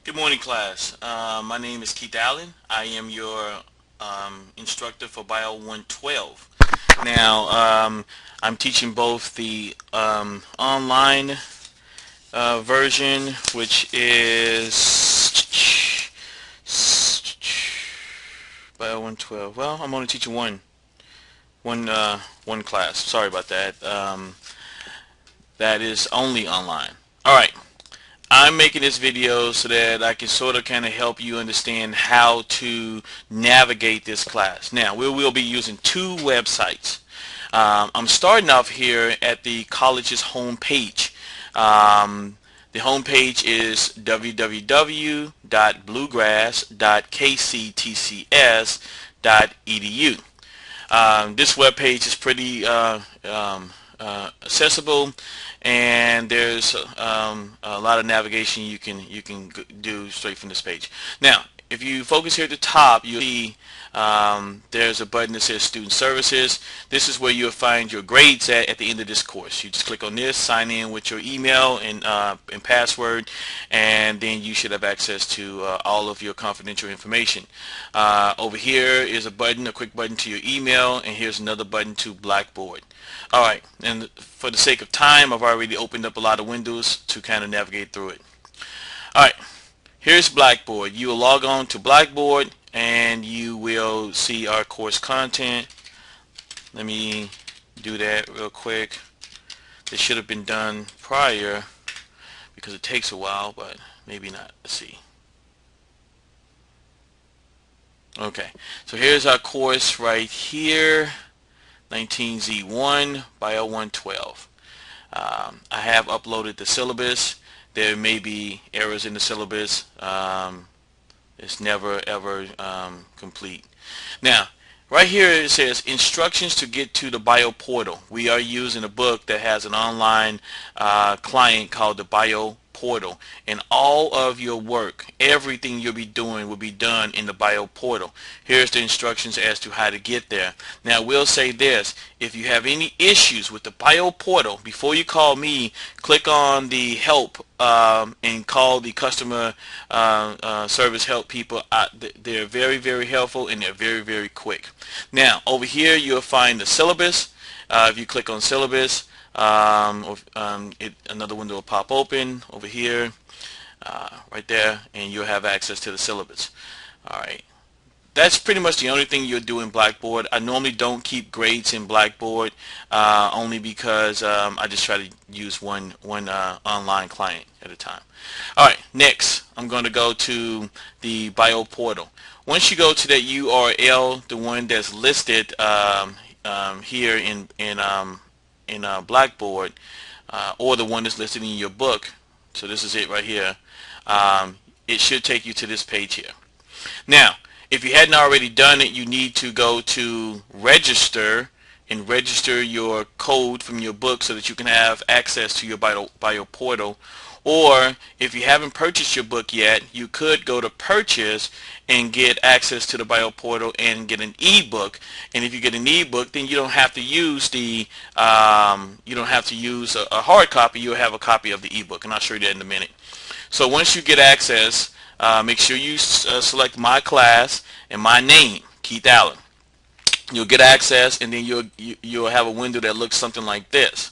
Good morning, class. My name is Keith Allen. I am your instructor for Bio 112. Now, I'm teaching both the online version, which is Bio 112. Well, I'm only teaching one class. Sorry about that. That is only online. All right. I'm making this video so that I can sort of kind of help you understand how to navigate this class. Now, we will be using two websites. I'm starting off here at the college's homepage. The homepage is www.bluegrass.kctcs.edu. This webpage is pretty accessible, and there's a lot of navigation you can do straight from this page. Now, if you focus here at the top, you'll see there's a button that says Student Services. This is where you'll find your grades at the end of this course. You just click on this, sign in with your email and password, and then you should have access to all of your confidential information. Over here is a button, a quick button to your email, and here's another button to Blackboard. Alright, and for the sake of time, I've already opened up a lot of windows to kind of navigate through it. Alright, here's Blackboard. You will log on to Blackboard and you will see our course content. Let me do that real quick. This should have been done prior because it takes a while, but maybe not. Let's see. Okay, so here's our course right here. 19Z1 Bio 112. I have uploaded the syllabus. There may be errors in the syllabus. It's never ever complete. Now, right here it says instructions to get to the Bio portal. We are using a book that has an online client called the Bio portal, and all of your work, everything you'll be doing will be done in the Bio portal. Here's the instructions as to how to get there. Now, we'll say this: if you have any issues with the Bio portal, before you call me, click on the help and call the customer service help people. They're very, very helpful, and they're very, very quick. Now, over here you'll find the syllabus. If you click on syllabus, another window will pop open over here, right there, and you'll have access to the syllabus. Alright, that's pretty much the only thing you'll do in Blackboard. I normally don't keep grades in Blackboard, only because I just try to use one online client at a time. Alright, next I'm going to go to the Bio portal. Once you go to that URL, the one that's listed here in Blackboard, or the one that's listed in your book, so this is it right here, it should take you to this page here. Now, if you hadn't already done it, you need to go to register and register your code from your book so that you can have access to your Bio portal. Or if you haven't purchased your book yet, you could go to purchase and get access to the Bio portal and get an ebook. And if you get an ebook, then you don't have to use a hard copy. You'll have a copy of the ebook, and I'll show you that in a minute. So once you get access, make sure you select my class and my name, Keith Allen. You'll get access, and then you'll have a window that looks something like this.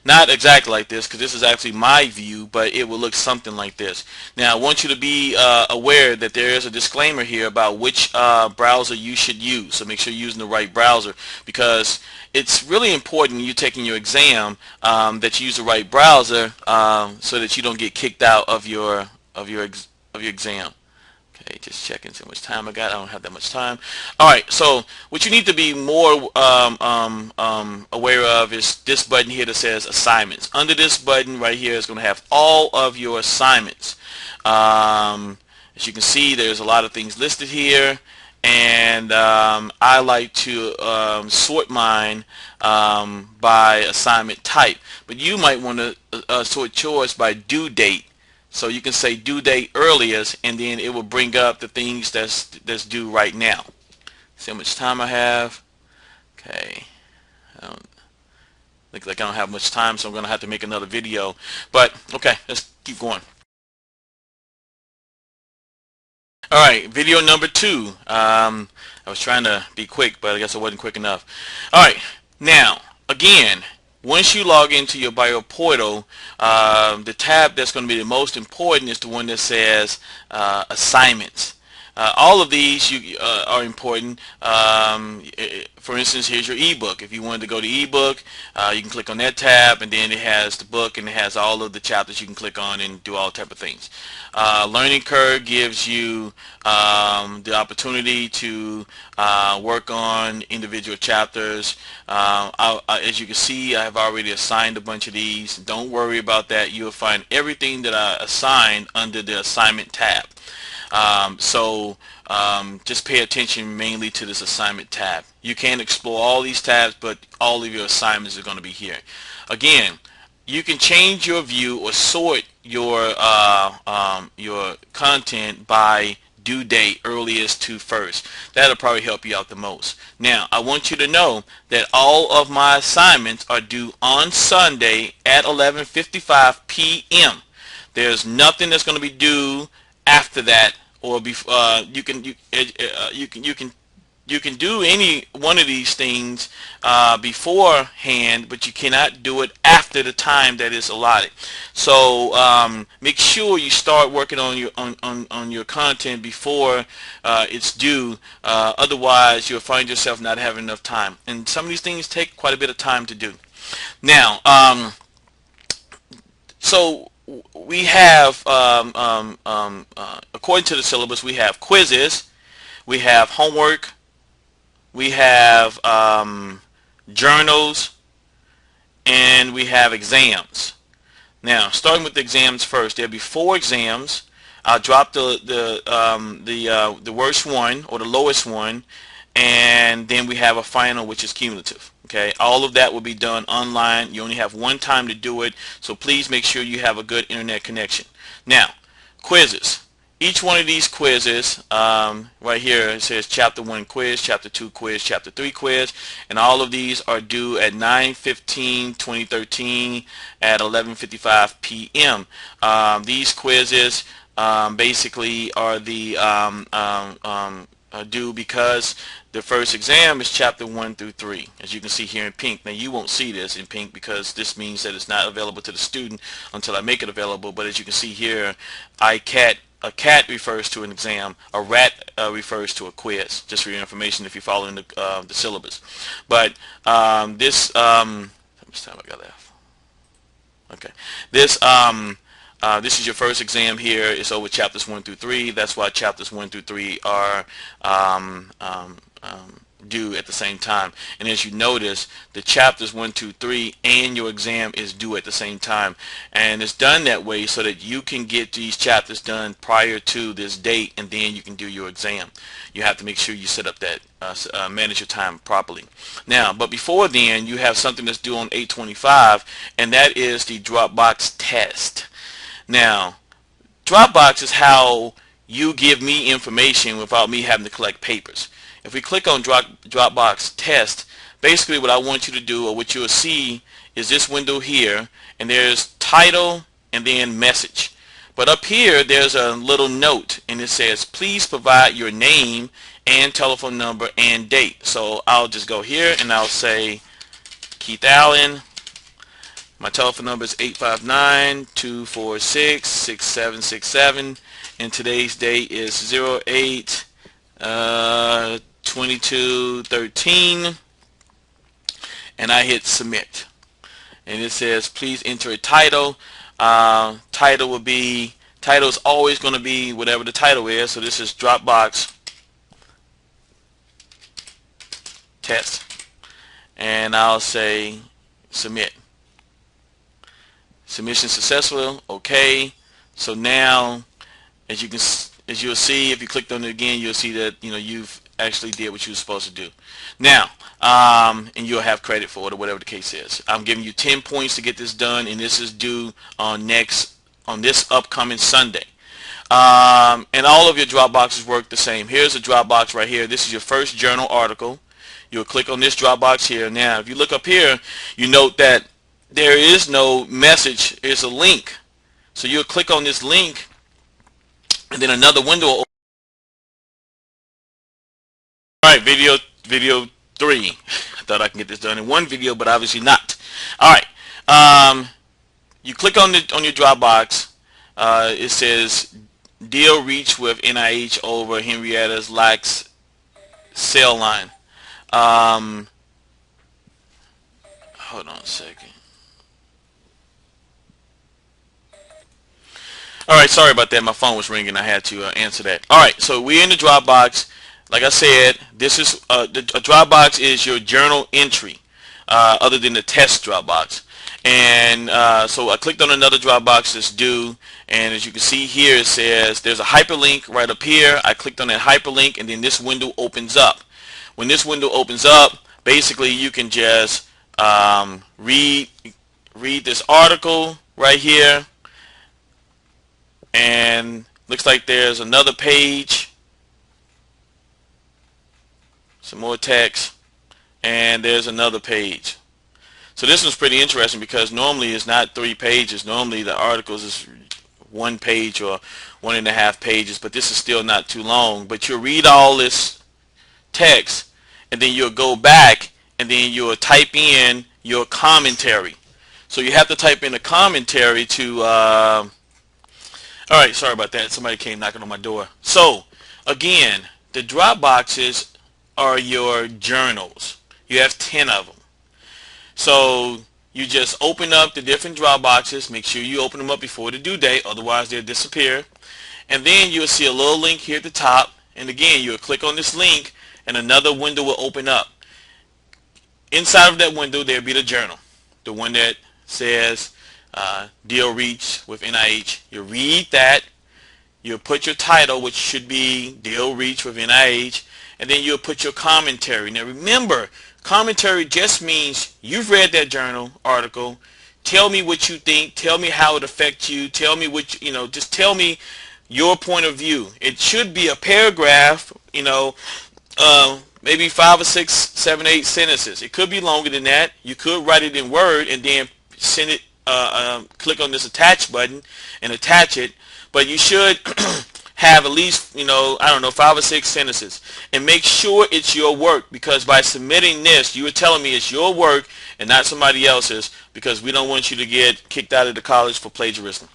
Not exactly like this, because this is actually my view, but it will look something like this. Now, I want you to be aware that there is a disclaimer here about which browser you should use. So make sure you're using the right browser, because it's really important when you're taking your exam that you use the right browser so that you don't get kicked out of your exam. Okay, just checking how much time I got. I don't have that much time. Alright, so what you need to be more aware of is this button here that says assignments. Under this button right here is going to have all of your assignments. As you can see, there's a lot of things listed here, and I like to sort mine by assignment type, but you might want to sort yours by due date. So you can say due date earliest, and then it will bring up the things that's due right now. See how much time I have. Okay, looks like I don't have much time, so I'm going to have to make another video. But okay, let's keep going. All right, video number 2. I was trying to be quick, but I guess I wasn't quick enough. All right, now, again, once you log into your bio portal, the tab that's going to be the most important is the one that says assignments. All of these are important. For instance, here's your ebook. If you wanted to go to ebook, you can click on that tab, and then it has the book and it has all of the chapters you can click on and do all type of things. Learning Curve gives you the opportunity to work on individual chapters. As you can see, I have already assigned a bunch of these. Don't worry about that. You'll find everything that I assigned under the assignment tab. Just pay attention mainly to this assignment tab. You can explore all these tabs, but all of your assignments are going to be here. Again, you can change your view or sort your content by due date, earliest to first. That'll probably help you out the most. Now, I want you to know that all of my assignments are due on Sunday at 11:55 p.m. There's nothing that's going to be due after that, or you can do any one of these things beforehand, but you cannot do it after the time that is allotted. So make sure you start working on your content before it's due. Otherwise, you'll find yourself not having enough time. And some of these things take quite a bit of time to do. Now, so we have, according to the syllabus, we have quizzes, we have homework, we have journals, and we have exams. Now, starting with the exams first, there'll be 4 exams. I'll drop the worst one or the lowest one, and then we have a final, which is cumulative. Okay, all of that will be done online. You only have one time to do it, so please make sure you have a good internet connection. Now, quizzes. Each one of these quizzes, right here, it says Chapter 1 quiz, Chapter 2 quiz, Chapter 3 quiz, and all of these are due at 9/15/2013 at 11:55 p.m. These quizzes basically are the due because the first exam is Chapter 1 through 3, as you can see here in pink. Now, you won't see this in pink because this means that it's not available to the student until I make it available, but as you can see here, a cat refers to an exam, a rat refers to a quiz, just for your information if you're following the syllabus. But how much time I got left? Okay, this is your first exam here. It's over chapters 1 through 3. That's why chapters 1 through 3 are due at the same time. And as you notice, the chapters 1, 2, 3 and your exam is due at the same time. And it's done that way so that you can get these chapters done prior to this date, and then you can do your exam. You have to make sure you set up that, manage your time properly. Now, but before then, you have something that's due on 8/25, and that is the Dropbox test. Now, Dropbox is how you give me information without me having to collect papers. If we click on Dropbox test, basically what I want you to do, or what you'll see, is this window here, and there's title and then message. But up here, there's a little note, and it says, please provide your name and telephone number and date. So I'll just go here, and I'll say Keith Allen. My telephone number is 859-246-6767, and today's date is 08/22/13, and I hit submit. And it says please enter a title. Title is always going to be whatever the title is. So this is Dropbox test, and I'll say submit. Submission successful. Okay. So now, as you'll see, if you clicked on it again, you'll see that you've actually did what you were supposed to do. Now, and you'll have credit for it, or whatever the case is. I'm giving you 10 points to get this done, and this is due on this upcoming Sunday. And all of your Dropboxes work the same. Here's a Dropbox right here. This is your first journal article. You'll click on this Dropbox here. Now, if you look up here, you note that there is no message. It's a link. So you'll click on this link, and then another window will All right, video 3. I thought I can get this done in one video, but obviously not. All right. You click on your Dropbox. It says deal reach with NIH over Henrietta's lax cell line. Hold on a second. All right, sorry about that. My phone was ringing. I had to answer that. All right, so we're in the Dropbox. Like I said, this is a Dropbox is your journal entry, other than the test Dropbox. And so I clicked on another Dropbox that's due, and as you can see here, it says there's a hyperlink right up here. I clicked on that hyperlink, and then this window opens up. When this window opens up, basically you can just read this article right here, and looks like there's another page, some more text, and there's another page. So this was pretty interesting because normally it's not 3 pages. Normally the articles is 1 page or 1.5 pages, but this is still not too long. But you'll read all this text, and then you'll go back, and then you'll type in your commentary. So you have to type in a commentary to all right, sorry about that. Somebody came knocking on my door. So again, the Dropboxes are your journals. You have 10 of them. So you just open up the different Dropboxes. Make sure you open them up before the due date, otherwise they'll disappear. And then you'll see a little link here at the top. And again, you'll click on this link, and another window will open up. Inside of that window, there'll be the journal, the one that says deal reach with NIH. You read that. You'll put your title, which should be deal reach with NIH, and then you'll put your commentary. Now remember, commentary just means you've read that journal article. Tell me what you think. Tell me how it affects you. Tell me what just tell me your point of view. It should be a paragraph, maybe 5 or 6, 7, 8 sentences. It could be longer than that. You could write it in Word and then send it, click on this attach button and attach it. But you should have at least, 5 or 6 sentences. And make sure it's your work, because by submitting this, you are telling me it's your work and not somebody else's, because we don't want you to get kicked out of the college for plagiarism.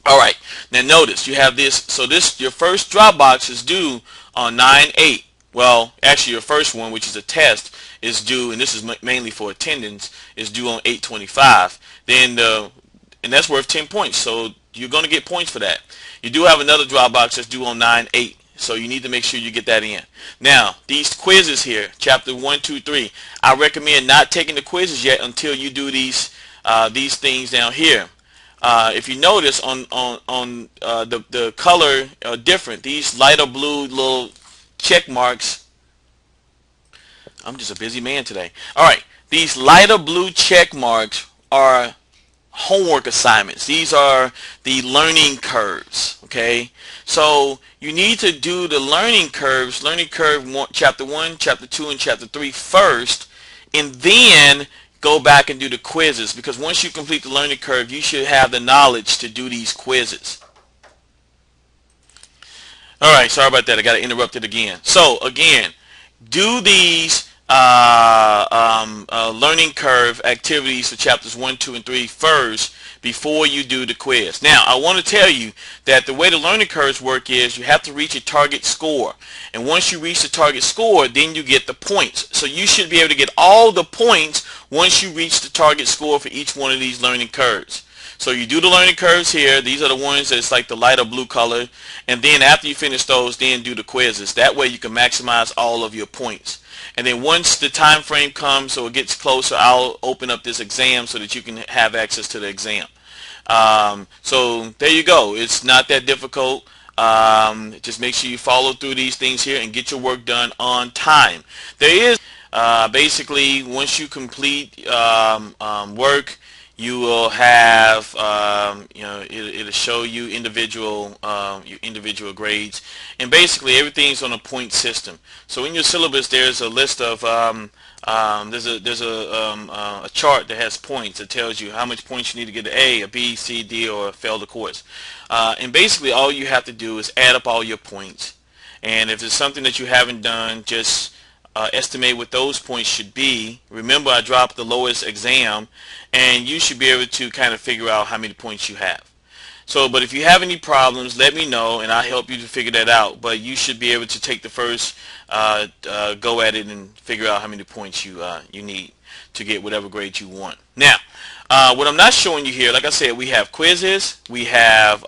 All right. Now notice you have this. So your first Dropbox is due on 9/8. Well, actually your first one, which is a test, is due, and this is mainly for attendance, is due on 8/25. Then and that's worth 10 points. So you're going to get points for that. You do have another Dropbox that's due on 9/8. So you need to make sure you get that in. Now, these quizzes here, chapter 1, 2, 3, I recommend not taking the quizzes yet until you do these things down here. If you notice on the color are different. These lighter blue little check marks. I'm just a busy man today. All right, these lighter blue check marks are homework assignments. These are the learning curves. Okay, so you need to do the learning curve chapter 1, chapter 2, and chapter 3 first, and then go back and do the quizzes, because once you complete the learning curve, you should have the knowledge to do these quizzes. All right, sorry about that. I got interrupted again. So again, do these learning curve activities for chapters 1, 2, and 3 first before you do the quiz. Now, I want to tell you that the way the learning curves work is you have to reach a target score. And once you reach the target score, then you get the points. So you should be able to get all the points once you reach the target score for each one of these learning curves. So you do the learning curves here. These are the ones that's like the lighter blue color. And then after you finish those, then do the quizzes. That way you can maximize all of your points. And then once the time frame comes, so it gets closer, I'll open up this exam so that you can have access to the exam. So there you go. It's not that difficult. Just make sure you follow through these things here and get your work done on time. There is basically, once you complete work, you will have it'll show you your individual grades, and basically everything's on a point system. So in your syllabus, there's a list of there's a chart that has points that tells you how much points you need to get an A, a B, C, D, or fail the course. And basically all you have to do is add up all your points, And if it's something that you haven't done, just estimate what those points should be. Remember, I dropped the lowest exam, and you should be able to kind of figure out how many points you have. So, but if you have any problems, let me know, and I'll help you to figure that out. But you should be able to take the first go at it and figure out how many points you need to get whatever grade you want. Now, what I'm not showing you here, like I said, we have quizzes, we have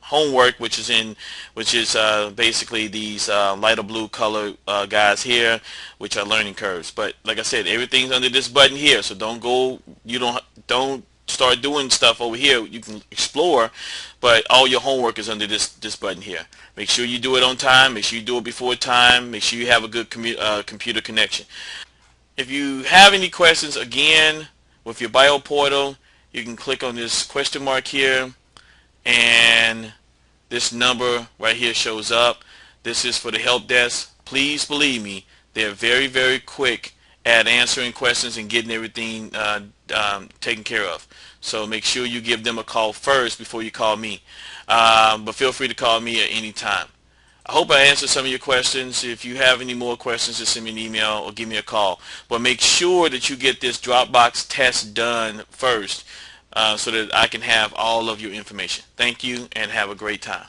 homework, which is basically these lighter blue color guys here, which are learning curves. But like I said, everything's under this button here, so don't start doing stuff over here. You can explore, but all your homework is under this button here. Make sure you do it on time. Make sure you do it before time. Make sure you have a good computer connection. If you have any questions, again, with your bio portal, you can click on this question mark here, and this number right here shows up. This is for the help desk. Please believe me, they're very, very quick at answering questions and getting everything taken care of. So make sure you give them a call first before you call me. But feel free to call me at any time. I hope I answered some of your questions. If you have any more questions, just send me an email or give me a call. But make sure that you get this Dropbox test done first so that I can have all of your information. Thank you, and have a great time.